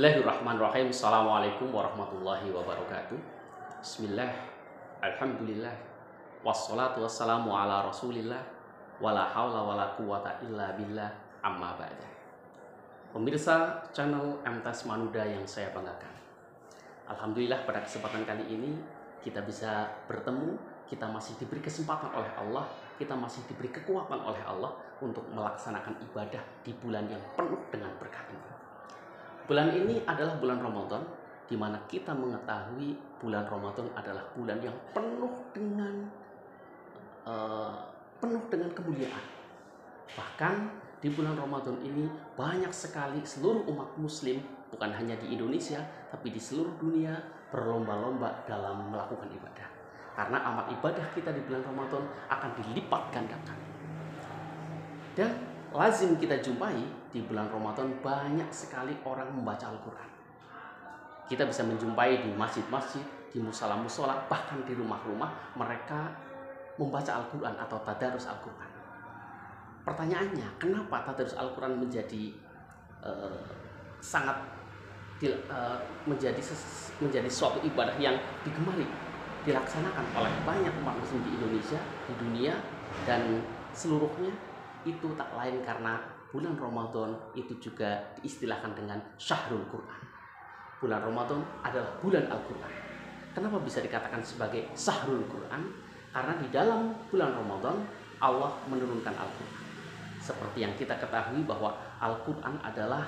Bismillahirrahmanirrahim. Assalamualaikum warahmatullahi wabarakatuh. Bismillah, alhamdulillah, wassalatu wassalamu ala rasulillah, wala hawla wala quwata illa billah, amma ba'da. Pemirsa channel MTS Manuda yang saya banggakan, alhamdulillah pada kesempatan kali ini kita bisa bertemu, kita masih diberi kesempatan oleh Allah, kita masih diberi kekuatan oleh Allah untuk melaksanakan ibadah di bulan yang penuh dengan berkah ini. Bulan ini adalah bulan Ramadan, di mana kita mengetahui bulan Ramadan adalah bulan yang penuh dengan kemuliaan. Bahkan di bulan Ramadan ini banyak sekali seluruh umat muslim, bukan hanya di Indonesia, tapi di seluruh dunia berlomba-lomba dalam melakukan ibadah. Karena amal ibadah kita di bulan Ramadan akan dilipat gandakan. Dan lazim kita jumpai di bulan Ramadan banyak sekali orang membaca Al-Quran. Kita bisa menjumpai di masjid-masjid, di musola-musola, bahkan di rumah-rumah mereka membaca Al-Quran atau tadarus Al-Quran. Pertanyaannya, kenapa tadarus Al-Quran menjadi menjadi suatu ibadah yang digemari, dilaksanakan oleh banyak umat muslim di Indonesia, di dunia, dan seluruhnya? Itu tak lain karena bulan Ramadan itu juga diistilahkan dengan Syahrul Quran. Bulan Ramadan adalah bulan Al-Quran. Kenapa bisa dikatakan sebagai Syahrul Quran? Karena di dalam bulan Ramadan Allah menurunkan Al-Quran. Seperti yang kita ketahui bahwa Al-Quran adalah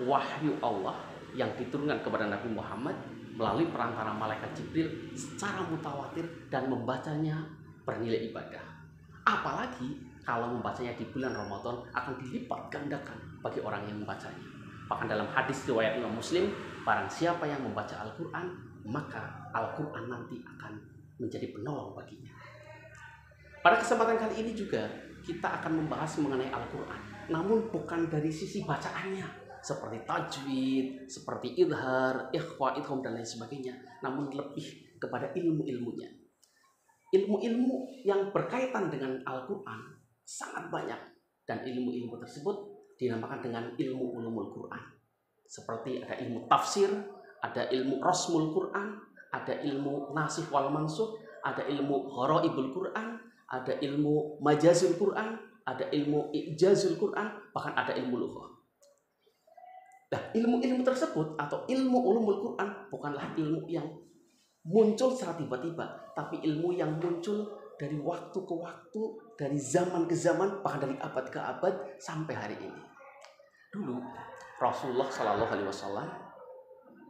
wahyu Allah yang diturunkan kepada Nabi Muhammad melalui perantara malaikat Jibril secara mutawatir dan membacanya bernilai ibadah. Apalagi kalau membacanya di bulan Ramadan akan dilipat gandakan bagi orang yang membacanya. Bahkan dalam hadis riwayat Imam Muslim, barang siapa yang membaca Al-Quran, maka Al-Quran nanti akan menjadi penolong baginya. Pada kesempatan kali ini juga kita akan membahas mengenai Al-Quran, namun bukan dari sisi bacaannya, seperti tajwid, seperti idhar, ikhfa, idgham, dan lain sebagainya, namun lebih kepada ilmu-ilmunya. Ilmu-ilmu yang berkaitan dengan Al-Quran sangat banyak, dan ilmu-ilmu tersebut dinamakan dengan ilmu ulumul Quran. Seperti ada ilmu tafsir, ada ilmu rasmul Quran, ada ilmu nasikh wal mansukh, ada ilmu gharaibul Quran, ada ilmu majazul Quran, ada ilmu ijazul Quran, bahkan ada ilmu lughah. Nah, ilmu-ilmu tersebut atau ilmu ulumul Quran bukanlah ilmu yang muncul secara tiba-tiba, tapi ilmu yang muncul dari waktu ke waktu, dari zaman ke zaman, bahkan dari abad ke abad sampai hari ini. Dulu Rasulullah Shallallahu Alaihi Wasallam,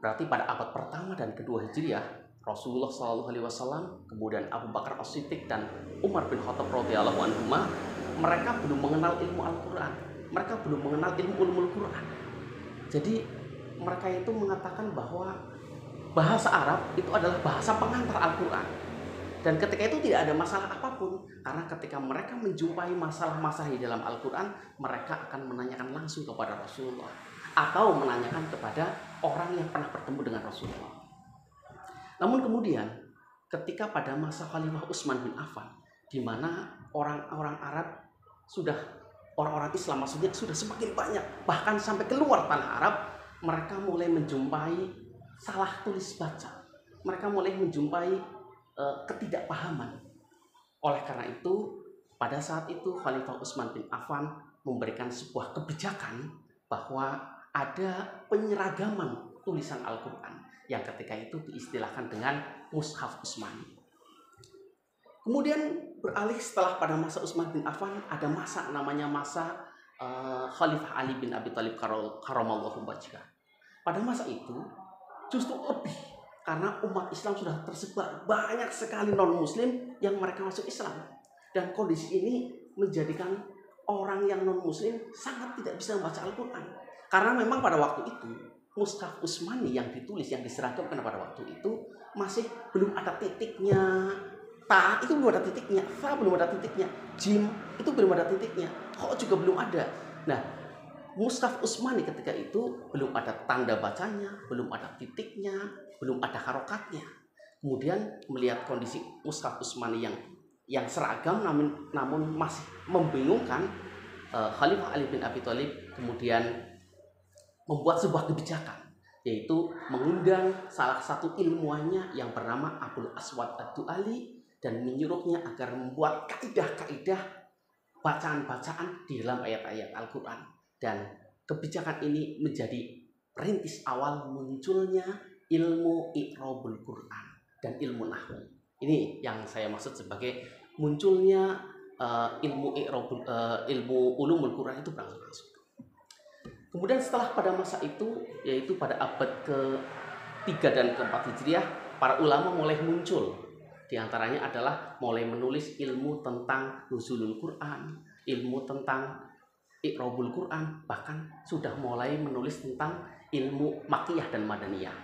berarti pada abad pertama dan kedua Hijriah, Rasulullah Shallallahu Alaihi Wasallam, kemudian Abu Bakar As-Siddiq dan Umar bin Khattab radhiyallahu anhuma, mereka belum mengenal ilmu Al-Quran, mereka belum mengenal ilmu ulumul Quran. Jadi mereka itu mengatakan bahwa bahasa Arab itu adalah bahasa pengantar Al-Quran. Dan ketika itu tidak ada masalah apapun, karena ketika mereka menjumpai masalah-masalah di dalam Al-Quran, mereka akan menanyakan langsung kepada Rasulullah atau menanyakan kepada orang yang pernah bertemu dengan Rasulullah. Namun kemudian ketika pada masa Khalifah Utsman bin Affan, di mana orang-orang Arab orang-orang Islam maksudnya sudah semakin banyak, bahkan sampai keluar tanah Arab, mereka mulai menjumpai salah tulis baca, mereka mulai menjumpai ketidakpahaman. Oleh karena itu, pada saat itu Khalifah Utsman bin Affan memberikan sebuah kebijakan bahwa ada penyeragaman tulisan Al-Quran yang ketika itu diistilahkan dengan Mushaf Utsmani. Kemudian beralih setelah pada masa Utsman bin Affan, ada namanya masa Khalifah Ali bin Abi Thalib karramallahu wajhah. Pada masa itu justru lebih, karena umat Islam sudah tersebar banyak sekali non-muslim yang mereka masuk Islam. Dan kondisi ini menjadikan orang yang non-muslim sangat tidak bisa membaca Al-Quran. Karena memang pada waktu itu, Mushaf Utsmani yang ditulis, yang diseragamkan pada waktu itu, masih belum ada titiknya. Ta itu belum ada titiknya, fa belum ada titiknya, jim itu belum ada titiknya, kho juga belum ada. Nah, Mushaf Utsmani ketika itu belum ada tanda bacanya, belum ada titiknya, belum ada harokatnya. Kemudian melihat kondisi Mushaf Utsmani yang seragam namun masih membingungkan, Khalifah Ali bin Abi Thalib kemudian membuat sebuah kebijakan yaitu mengundang salah satu ilmuannya yang bernama Abul Aswad Ad-Du'ali dan menyuruhnya agar membuat kaidah-kaidah bacaan-bacaan di dalam ayat-ayat Al-Quran. Dan kebijakan ini menjadi perintis awal munculnya ilmu i'rabul Quran dan ilmu nahwu. Ini yang saya maksud sebagai munculnya ilmu ulumul Quran itu berlangsung. Kemudian setelah pada masa itu, yaitu pada abad ke-3 dan ke-4 Hijriah, para ulama mulai muncul. Di antaranya adalah mulai menulis ilmu tentang nuzulul Quran, ilmu tentang i'rabul Quran, bahkan sudah mulai menulis tentang ilmu Makkiyah dan Madaniyah.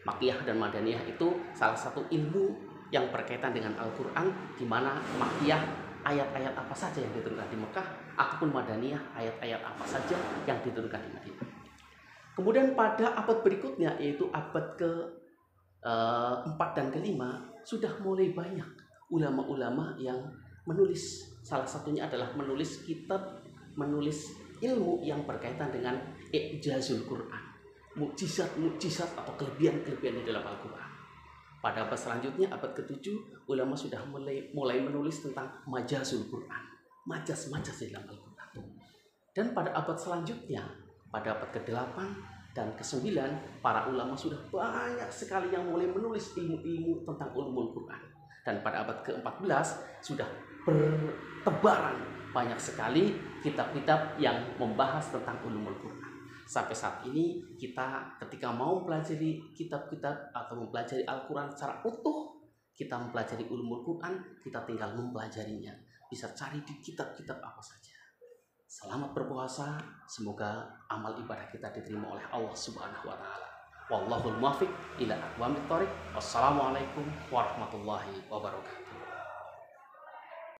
Makkiyah dan Madaniyah itu salah satu ilmu yang berkaitan dengan Al-Quran, di mana Makkiyah ayat-ayat apa saja yang diturunkan di Mekah, ataupun Madaniyah ayat-ayat apa saja yang diturunkan di Madinah. Kemudian pada abad berikutnya, yaitu abad ke-4 dan ke-5, sudah mulai banyak ulama-ulama yang menulis. Salah satunya adalah menulis kitab, menulis ilmu yang berkaitan dengan i'jazul Quran, mukjizat-mukjizat atau kelebihan-kelebihan di dalam Al-Quran. Pada abad selanjutnya, abad ke-7, ulama sudah mulai menulis tentang majazul Quran, majas-majas di dalam Al-Quran. Dan pada abad selanjutnya, pada abad ke-8 dan ke-9, para ulama sudah banyak sekali yang mulai menulis ilmu-ilmu tentang ulumul Quran. Dan pada abad ke-14 sudah bertebaran banyak sekali kitab-kitab yang membahas tentang ulumul Quran. Sampai saat ini kita ketika mau mempelajari kitab-kitab atau mempelajari Al-Quran secara utuh, kita mempelajari ulumul Quran, kita tinggal mempelajarinya. Bisa cari di kitab-kitab apa saja. Selamat berpuasa, semoga amal ibadah kita diterima oleh Allah Subhanahu wa taala. Wallahul muwaffiq ila aqwamit thoriq. Wassalamualaikum warahmatullahi wabarakatuh.